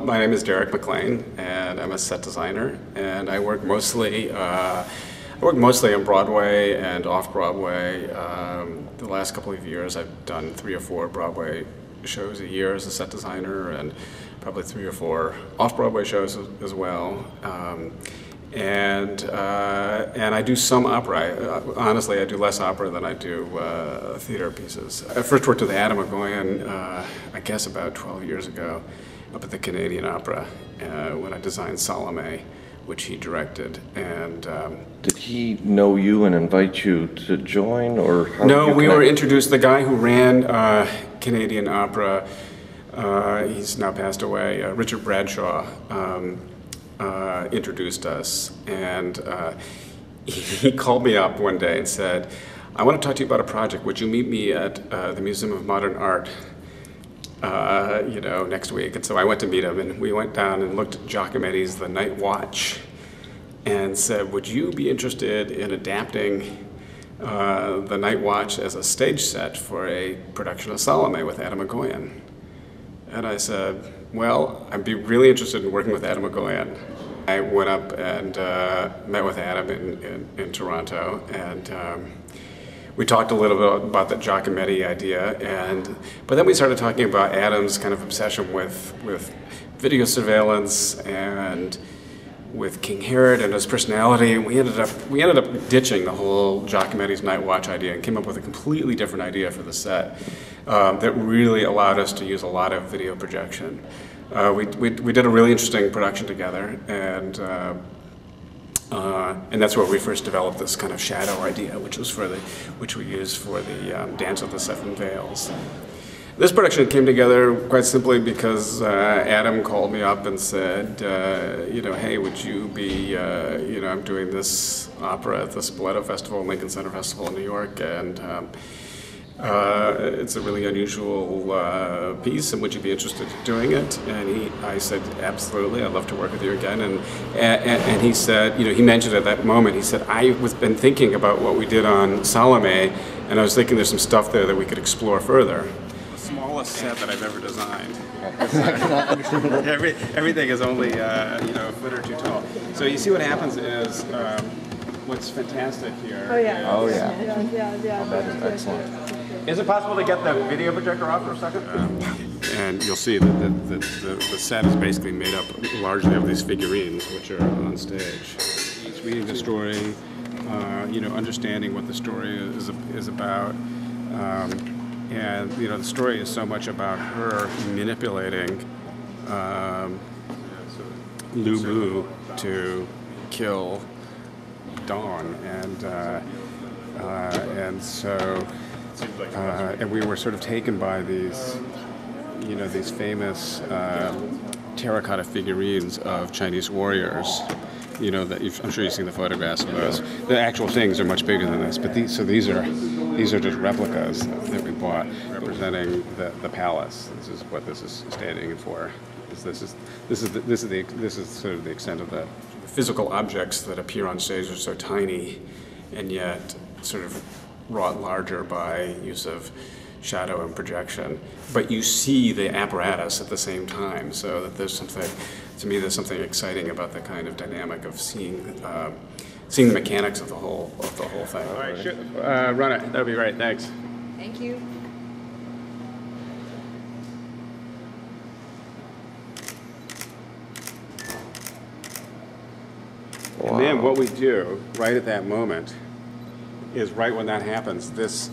my name is McLane, and I'm a set designer, and I work mostly on Broadway and off-Broadway. The last couple of years I've done 3 or 4 Broadway shows a year as a set designer, and probably 3 or 4 off-Broadway shows as well. And I do some opera. Honestly, I do less opera than I do theater pieces. I first worked with Adam McLane, I guess about 12 years ago, up at the Canadian Opera when I designed Salome, which he directed. And did he know you and invite you to join, or how no? did you We were connect? introduced. The guy who ran Canadian Opera, he's now passed away. Richard Bradshaw. Introduced us, and he called me up one day and said, "I want to talk to you about a project. Would you meet me at the Museum of Modern Art, next week?" And so I went to meet him, and we went down and looked at Giacometti's The Night Watch, and said, "Would you be interested in adapting The Night Watch as a stage set for a production of Salome with Adam McLane?" And I said, "Well, I'd be really interested in working with Adam McLane." I went up and met with Adam in Toronto, and we talked a little bit about the Giacometti idea, but then we started talking about Adam's kind of obsession with video surveillance and with King Herod and his personality. And we ended up ditching the whole Giacometti's Night Watch idea and came up with a completely different idea for the set that really allowed us to use a lot of video projection. We did a really interesting production together, and that's where we first developed this kind of shadow idea, which we used for the Dance of the Seven Veils. This production came together quite simply because Adam called me up and said, "Hey, would you be, I'm doing this opera at the Spoleto Festival, Lincoln Center Festival in New York, and it's a really unusual piece, and would you be interested in doing it?" And I said, "Absolutely, I'd love to work with you again." And he said, he mentioned at that moment, he said, "I've been thinking about what we did on Salome, and I was thinking there's some stuff there that we could explore further." Smallest set that I've ever designed. Everything is only a foot or 2 tall. So you see what happens is what's fantastic here. Oh yeah. Oh yeah. Yeah. That is excellent. Is it possible to get the video projector off for a second? And you'll see that the set is basically made up largely of these figurines, which are on stage. He's reading the story, understanding what the story is about. And the story is so much about her manipulating Lu Bu to kill Dawn, and we were sort of taken by these famous terracotta figurines of Chinese warriors. I'm sure you've seen the photographs of those. The actual things are much bigger than this, but these are just replicas that we bought representing the palace. This is what this is standing for. This is sort of the extent of the physical objects that appear on stage are so tiny, and yet sort of wrought larger by use of shadow and projection. But you see the apparatus at the same time, so that there's something exciting about the kind of dynamic of seeing the mechanics of the whole thing. All right, sure. Run it. That'd be great. Thanks. Thank you. Wow. And then what we do right at that moment is right when that happens, this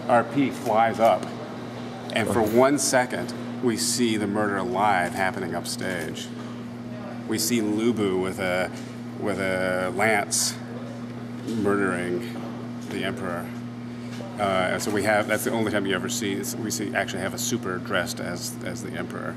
RP flies up, and for 1 second we see the murder live happening upstage. We see Lu Bu with a lance murdering the emperor. So that's the only time you ever see. We actually have a super dressed as the emperor.